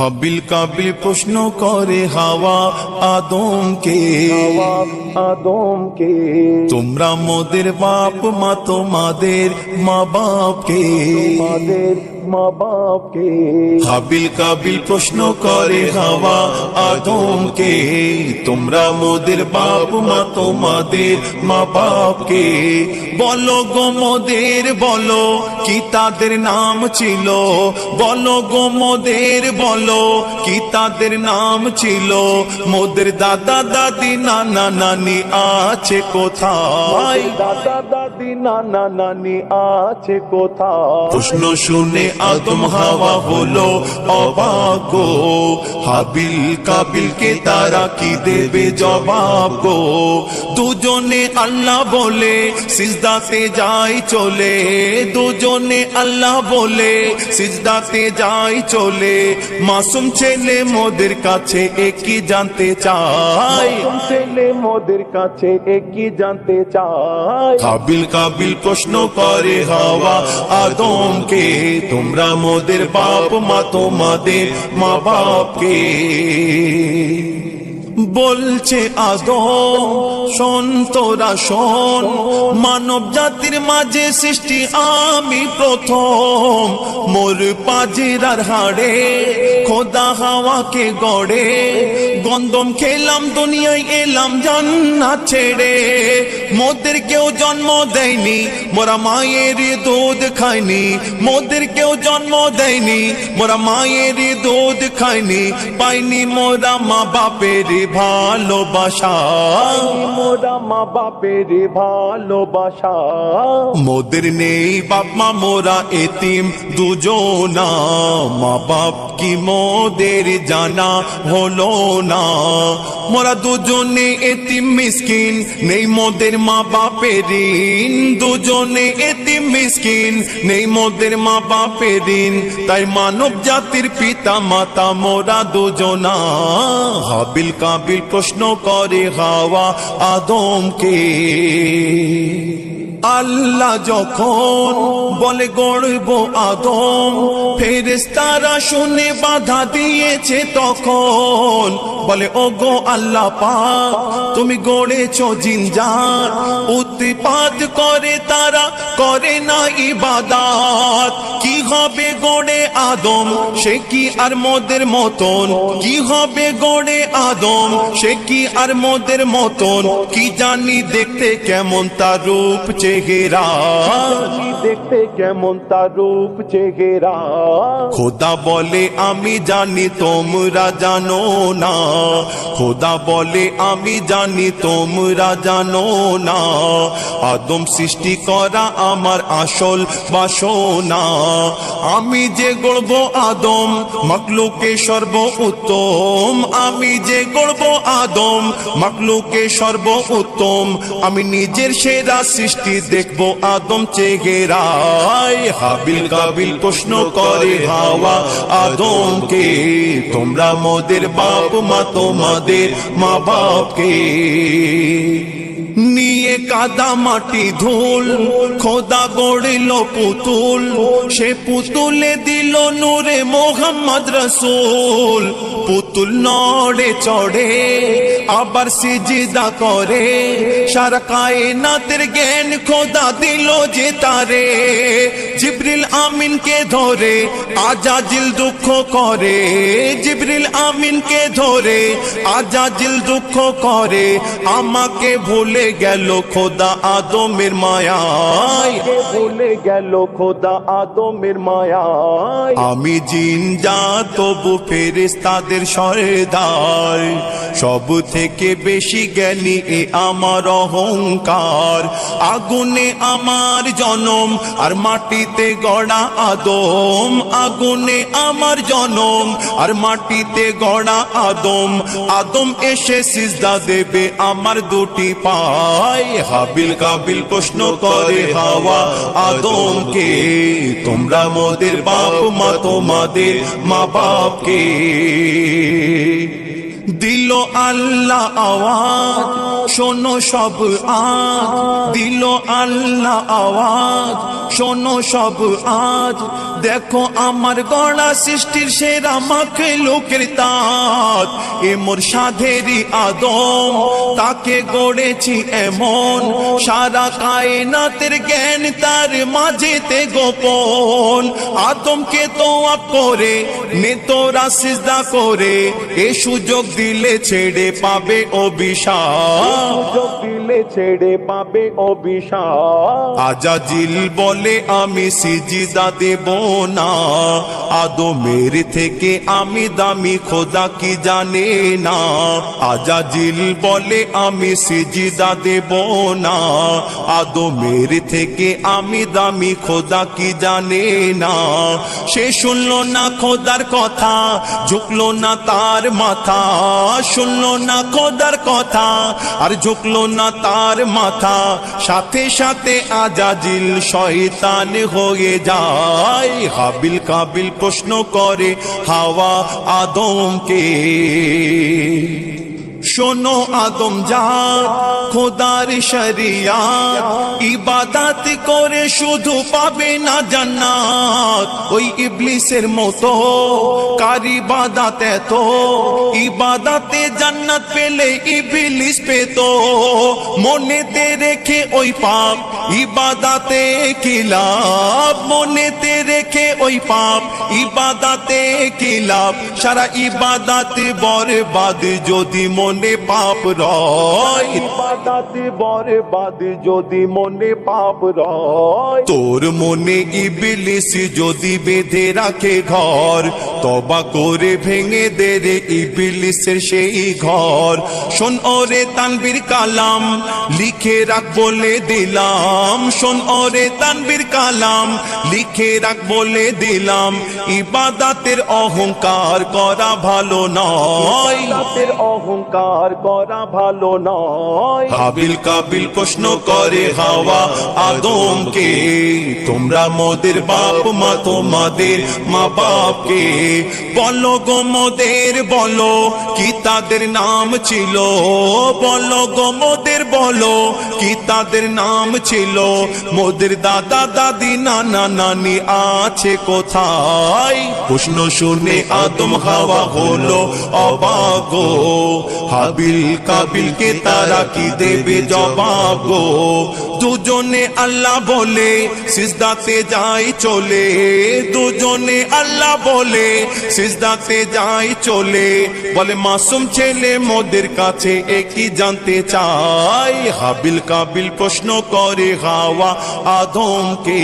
হাবিল কাবিল প্রশ্ন করে হাওয়া আদমকে, তোমরা মোদের বাপ মা তোমাদের মা বাপকে, হাবিল কাবিল প্রশ্ন করে হাওয়া আদমকে, তোমরা মোদের বাপ মা তোমাদের মা বাপকে। বলো গো মোদের বলো কি তাদের নাম ছিল, বলো গো মোদের বলো কি তাদের নাম ছিল। মোদের দাদা দাদি নানা নানি আছে কোথায়, দাদা দাদি নানা নানি আছে কোথায়। প্রশ্ন শুনে আদম হাওয়া হলো অবাক গো, হাবিল কাবিলকে তারা কি দেবে জবাব গো। দুজনে আল্লাহ বলে সিজদাতে যাই চলে, দুজনে আল্লাহ বলে সিজদাতে যাই চলে। মাসুম ছেলে মোদের কাছে একই জানতে চায়, ছেলে মোদের কাছে একই জানতে চায়। হাবিল কাবিল প্রশ্ন করে হাওয়া আদমকে, তোমরা মোদের বাপ মা তোমাদের মা বাপকে। বলছে আদম শোন তোরা শোন, মানব জাতির মাঝে সৃষ্টি আমি প্রথম। মোর পাজেরার হাড়ে খোদা হাওয়াকে গড়ে, গন্ধম খেলাম দুনিয়ায় এলাম জান্নাত ছেড়ে। মোদের কেউ জন্ম দেয়নি মোরা মায়ের দুধ খাইনি, মোদের কেউ জন্ম দেয়নি মোরা মায়ের দুধ খাইনি। পাইনি মোরা মা বাপের ভালোবাসা, মোরা মা বাপের ভালোবাসা। মোদের নেই বাপ মা মোরা এতিম দুজনা, মা বাপ কি মোদের জানা হলো না। মোরা দুজনে এতিম মিসকিন নেই মোদের মা বাপের ঋণ, দুজনে এতিম মিসকিন নেই মোদের মা বাপের ঋণ। তাই মানব জাতির পিতা মাতা মোরা দুজনা। হাবিল কাবিল প্রশ্ন করে হাওয়া আদমকে, আল্লাহ যখন বলে গড়ব আদম, ফেরেশতারা শুনে বাধা দিয়েছে তখন। বলে ওগো আল্লাহ পাক তুমি গড়েছো জিনজাত, উৎপাত করে তারা করে না ইবাদত। কি হবে গড়ে আদম সে কি আর মোদের মতন, কি হবে গড়ে আদম সে কি আর মোদের মতন। কি জানি দেখতে কেমন তার রূপ চেহারা, দেখতে কেমন তার রূপ চেহারা। খোদা বলে আমি জানি তোমরা জানো না, খোদা বলে আমি জানি তোমরা জানো না। আদম সৃষ্টি করা আমার আসল বাসনা, আমি যে গড়ব আদম মাখলুকে সর্ব উত্তম। আমি যে গড়ব আদম মাখলুকে সর্ব উত্তম। আমি নিজের সেরা সৃষ্টি দেখব আদম চেহারায়। হাবিল কাবিল প্রশ্ন করে হাওয়া আদমকে, তোমরা মোদের বাপ মা তোমাদের মা বাপকে। নিয়ে কাদা মাটি ধুল খোদা গড়িল পুতুল, সে পুতুলে দিল নূরে মোহাম্মদ রসুল। পুতুল নড়ে চড়ে আবার সিজদা করে, সারা কায়নাতের জ্ঞান খোদা দিল যে তারে। জিবরিল আমিনকে ধরে আজাজিল দুঃখ করে, জিবরিল আমিনকে ধরে আজাজিল দুঃখ করে। আমাকে ভুলে গেল খোদা আদমের মায়ায়, ভুলে গেল খোদা আদমের মায়ায়। আমি জিন জাত তবু ফেরেশতাদের সরদার, সব থেকে বেশি জ্ঞানী এ আমার অহংকার। আগুনে আমার জনম আর মাটিতে গড়া আদম, আগুনে আমার জনম আর মাটিতে গড়া আদম। আদম এসে সিজদা দেবে আমার দুটি পায়। হাবিল কাবিল প্রশ্ন করে হাওয়া আদমকে, তোমরা মোদের বাপ মা তোমাদের মা বাপকে। দিল আল্লাহ আওয়াজ শোনো সব আজ, দিল আল্লাহ আওয়াজ শোনো সব আজ। দেখো আমার গড়া সৃষ্টির সেরা মাখলুকের তাজ, এ মোর সাধেরই আদম, তাকে গড়েছি এমন, সারা কায়নাতের জ্ঞান তার মাঝেতে গোপন। আদমকে তোয়াব করে নে তোরা সিজদা করে, এ সুযোগ দিলে ছেড়ে পাবে অভিশাপ, সুযোগ দিলে ছেড়ে পাবে অভিশাপ। আজাজিল বলে আমি সিজদা দেব না, আদমের থেকে আমি দামি খোদা কি জানে না। আজাজিল বলে আমি সিজদা দেব না, আদমের থেকে আমি দামি খোদা কি জানে না। সে শুনলো না খোদার কথা, ঝুঁকলো না তার মাথা, শুনলো না খোদার কথা আর ঝুঁকলো না তার মাথা। সাথে সাথে আজাজিল শয়তান হয়ে যায়। হাবিল কাবিল প্রশ্ন করে হাওয়া আদমকে, শোনো আদম জাত খোদার শরিয়াত, ইবাদত করে শুধু পাবে না জান্নাত। ওই ইবলিসের মতো কার ইবাদত এত, ইবাদতে জান্নাত পেলে ইবলিস পেত। মনেতে রেখে ওই পাপ ইবাদতে কি লাভ, মনেতে রেখে ওই পাপ ইবাদতে কি লাভ। সারা ইবাদত বরবাদ যদি মনে পাপ রয়, ইবাদত বরবাদ যদি মনে পাপ রয়। তোর মনে ইবলিস যদি বেঁধে রাখে ঘর, তবা করে ভেঙে দে রে ইবলিসের সেই ঘর। শোন ওরে তানবীর কালাম লিখে রাখ বলে দিলাম, শোন ওরে তানবীর কালাম লিখে রাখ বলে দিলাম। ইবাদতের অহংকার করা ভালো নয়, ইবাদতের অহংকার করা ভালো নয়। হাবিল কাবিল প্রশ্ন করে হাওয়া আদমকে, তোমরা মোদের বাপ মা তোমাদের মা বাপকে বলো গো মোদের, বলো কি তাদের নাম ছিল, বলো গো মোদের বলো কি তাদের নাম ছিল। মোদের দাদা দাদি নানা নানি আছে কোথায়? প্রশ্ন শুনে আদম হাওয়া হলো অবাক গো, হাবিল কাবিলকে তারা কি দেবে জবাব গো। দুজনে আল্লাহ বলে সিজদাতে যায় চলে, দুজনে আল্লাহ বলে সিজদাতে যায় চলে। বলে মাসুম ছেলে মোদের কাছে একই জানতে চাই। হাবিল কাবিল প্রশ্ন করে হাওয়া আদমকে।